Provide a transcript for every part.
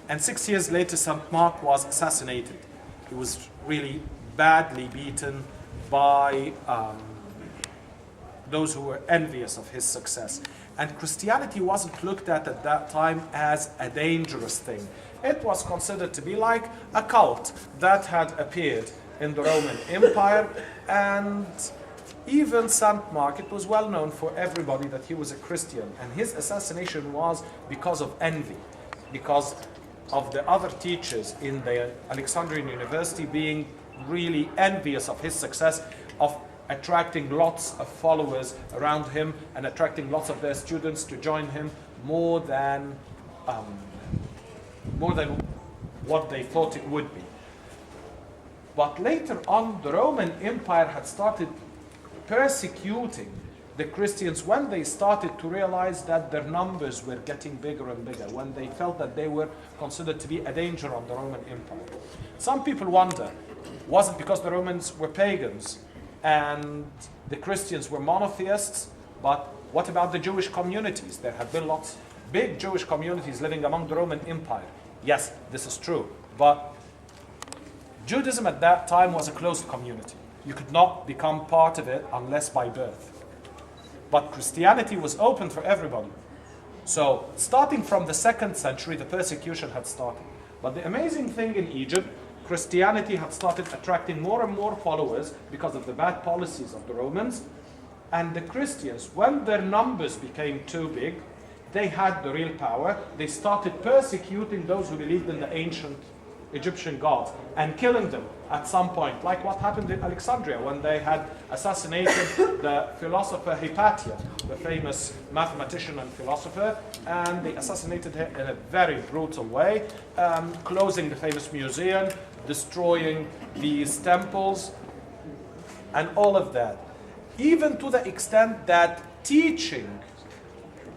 And 6 years later, St. Mark was assassinated. He was really badly beaten by those who were envious of his success. And Christianity wasn't looked at that time as a dangerous thing. It was considered to be like a cult that had appeared in the Roman Empire, and even St. Mark, it was well known for everybody that he was a Christian, and his assassination was because of envy, because of the other teachers in the Alexandrian University being really envious of his success of attracting lots of followers around him and attracting lots of their students to join him more than what they thought it would be. But later on, the Roman Empire had started persecuting the Christians when they started to realize that their numbers were getting bigger and bigger, when they felt that they were considered to be a danger on the Roman Empire. Some people wonder, was it because the Romans were pagans and the Christians were monotheists? But what about the Jewish communities? There have been lots big Jewish communities living among the Roman Empire. Yes, this is true, but Judaism at that time was a closed community. You could not become part of it unless by birth. But Christianity was open for everybody. So starting from the 2nd century, the persecution had started. But the amazing thing in Egypt, Christianity had started attracting more and more followers because of the bad policies of the Romans. And the Christians, when their numbers became too big, they had the real power. They started persecuting those who believed in the ancient Egyptian gods and killing them at some point, like what happened in Alexandria when they had assassinated the philosopher Hypatia, the famous mathematician and philosopher, and they assassinated her in a very brutal way, closing the famous museum, destroying these temples, and all of that. Even to the extent that teaching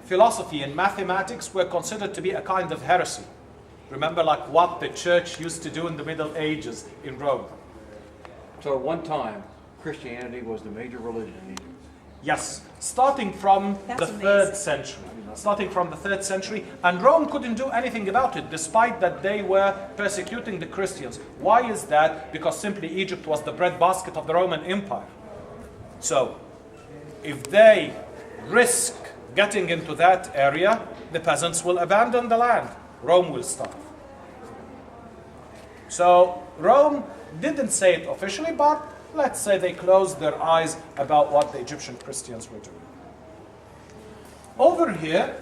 philosophy and mathematics were considered to be a kind of heresy. Remember, like what the church used to do in the Middle Ages in Rome. So at one time, Christianity was the major religion in Egypt. Yes, starting from the 3rd century. Starting from the 3rd century, and Rome couldn't do anything about it, despite that they were persecuting the Christians. Why is that? Because simply Egypt was the breadbasket of the Roman Empire. So, if they risk getting into that area, the peasants will abandon the land. Rome will starve. So Rome didn't say it officially, but let's say they closed their eyes about what the Egyptian Christians were doing. Over here,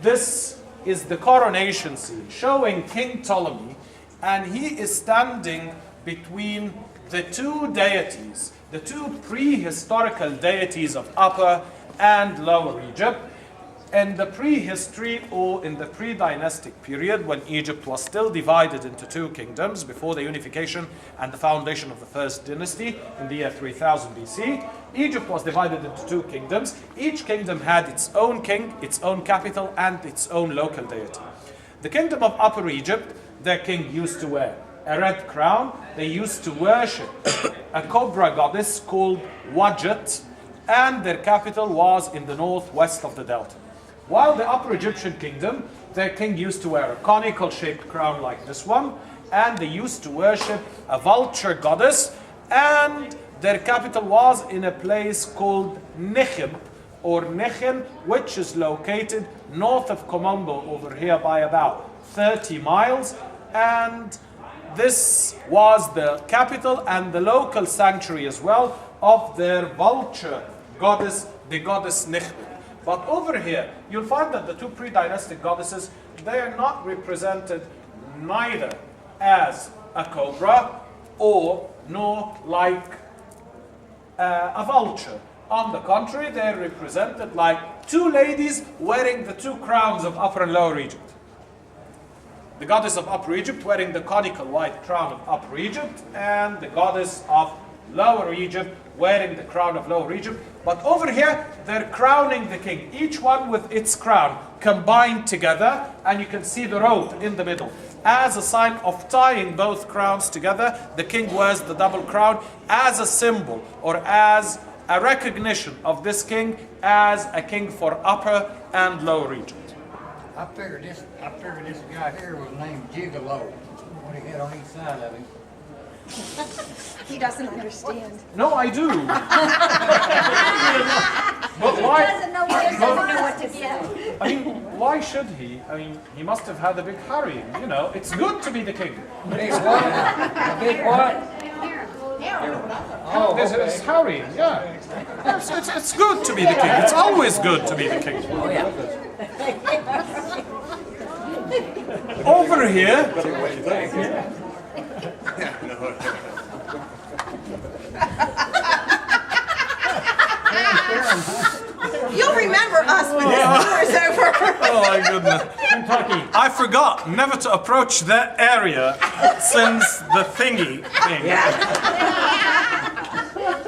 this is the coronation scene showing King Ptolemy, and he is standing between the two deities, the two prehistorical deities of Upper and Lower Egypt. In the prehistory, or in the pre-dynastic period, when Egypt was still divided into two kingdoms before the unification and the foundation of the first dynasty in the year 3000 BC, Egypt was divided into two kingdoms. Each kingdom had its own king, its own capital, and its own local deity. The kingdom of Upper Egypt, their king used to wear a red crown. They used to worship a cobra goddess called Wadjet, and their capital was in the northwest of the delta. While the Upper Egyptian kingdom, their king used to wear a conical shaped crown like this one, and they used to worship a vulture goddess, and their capital was in a place called Nechem, or Nechem, which is located north of Komombo over here by about 30 miles, and this was the capital and the local sanctuary as well of their vulture goddess, the goddess Nechem. But over here, you'll find that the two pre-dynastic goddesses, they are not represented neither as a cobra or nor like a vulture. On the contrary, they're represented like two ladies wearing the two crowns of Upper and Lower Egypt. The goddess of Upper Egypt wearing the conical white crown of Upper Egypt, and the goddess of Lower Egypt wearing the crown of Lower Egypt. But over here, they're crowning the king, each one with its crown combined together, and you can see the robe in the middle. As a sign of tying both crowns together, the king wears the double crown as a symbol or as a recognition of this king as a king for Upper and Lower Egypt. I figured this guy here was named Gigolo. What he had on each side of him. He doesn't understand. No, I do. But why? He doesn't know what to say. I mean, why should he? I mean, he must have had a big harrying. You know, it's good to be the king. Big what? A big what? Oh, It's okay. harrying, yeah. It's good to be the king. It's always good to be the king. Oh, yeah. Over here, You'll remember us when this war is over. oh my goodness. Kentucky. I forgot never to approach that area since the thingy thing.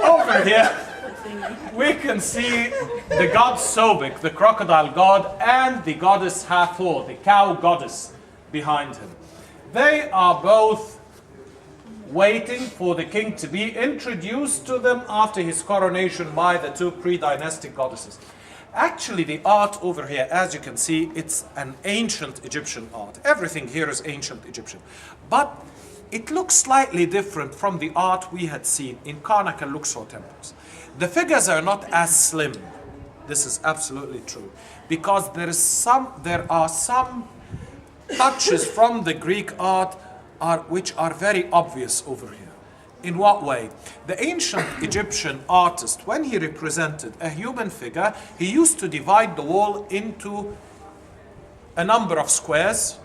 Over here, we can see the god Sobek, the crocodile god, and the goddess Hathor, the cow goddess, behind him. They are both waiting for the king to be introduced to them after his coronation by the two pre-dynastic goddesses. Actually, the art over here, as you can see, it's an ancient Egyptian art. Everything here is ancient Egyptian. But it looks slightly different from the art we had seen in Karnak and Luxor temples. The figures are not as slim. This is absolutely true. Because there are some touches from the Greek art which are very obvious over here. In what way? The ancient Egyptian artist, when he represented a human figure, he used to divide the wall into a number of squares,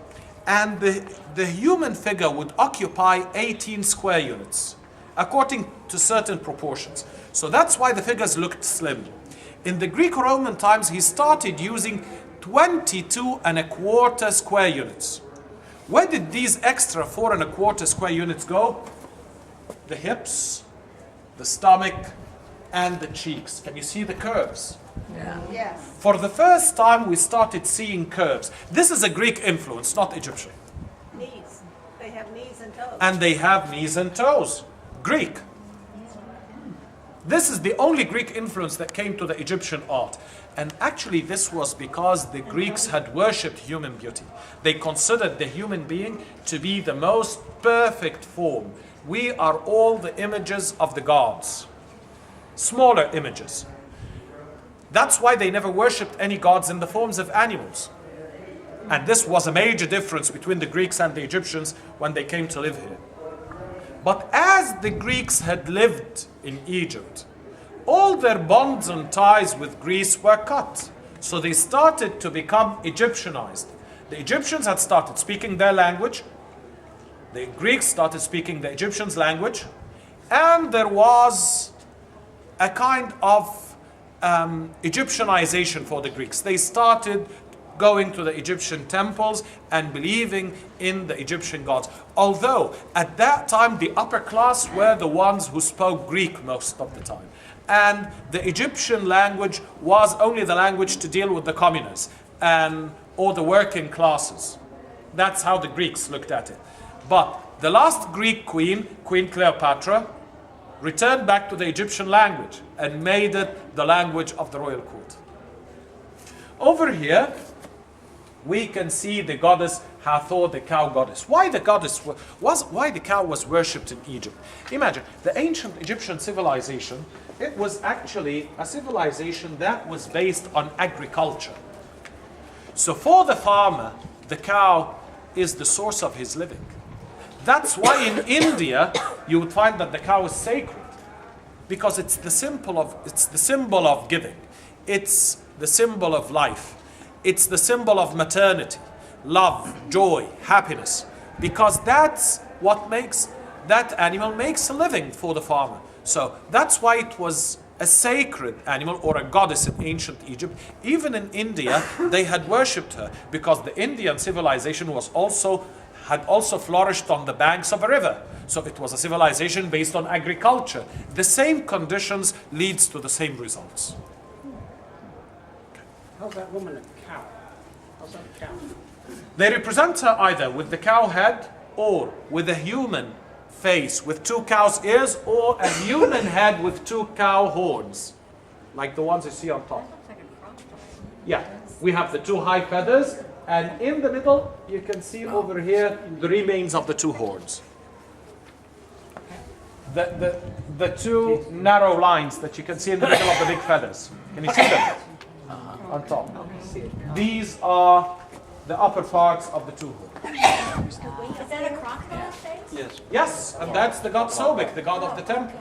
and the human figure would occupy 18 square units, according to certain proportions. So that's why the figures looked slim. In the Greek-Roman times, he started using 22¼ square units. Where did these extra 4¼ square units go? The hips, the stomach, and the cheeks. Can you see the curves? Yeah. Yes. For the first time, we started seeing curves. This is a Greek influence, not Egyptian. Knees. They have knees and toes. And they have knees and toes. Greek. This is the only Greek influence that came to the Egyptian art. And actually this was because the Greeks had worshipped human beauty. They considered the human being to be the most perfect form. We are all the images of the gods. Smaller images. That's why they never worshipped any gods in the forms of animals. And this was a major difference between the Greeks and the Egyptians when they came to live here. But as the Greeks had lived in Egypt, all their bonds and ties with Greece were cut. So they started to become Egyptianized. The Egyptians had started speaking their language. The Greeks started speaking the Egyptians' language. And there was a kind of Egyptianization for the Greeks. They started going to the Egyptian temples and believing in the Egyptian gods. Although at that time the upper class were the ones who spoke Greek most of the time. And the Egyptian language was only the language to deal with the commoners or the working classes. That's how the Greeks looked at it. But the last Greek queen, Queen Cleopatra, returned back to the Egyptian language and made it the language of the royal court. Over here, we can see the goddess Hathor, the cow goddess. Why the cow was worshipped in Egypt? Imagine, the ancient Egyptian civilization, it was actually a civilization that was based on agriculture. So for the farmer, the cow is the source of his living. That's why in India, you would find that the cow is sacred. Because it's the symbol of giving. It's the symbol of life. It's the symbol of maternity, love, joy, happiness. Because that's what that animal makes a living for the farmer. So that's why it was a sacred animal or a goddess in ancient Egypt. Even in India, they had worshipped her because the Indian civilization had also flourished on the banks of a river. So it was a civilization based on agriculture. The same conditions leads to the same results. How's that woman a cow? How's that a cow? They represent her either with the cow head or with a human face with two cow's ears or a human head with two cow horns, like the ones you see on top. Yeah, we have the two high feathers And in the middle, you can see over here the remains of the two horns. The two narrow lines that you can see in the middle of the big feathers. Can you see them? On top. These are the upper parts of the two horns. Is that a crocodile face? Yes. Yes, and that's the god Sobek, the god of the temple.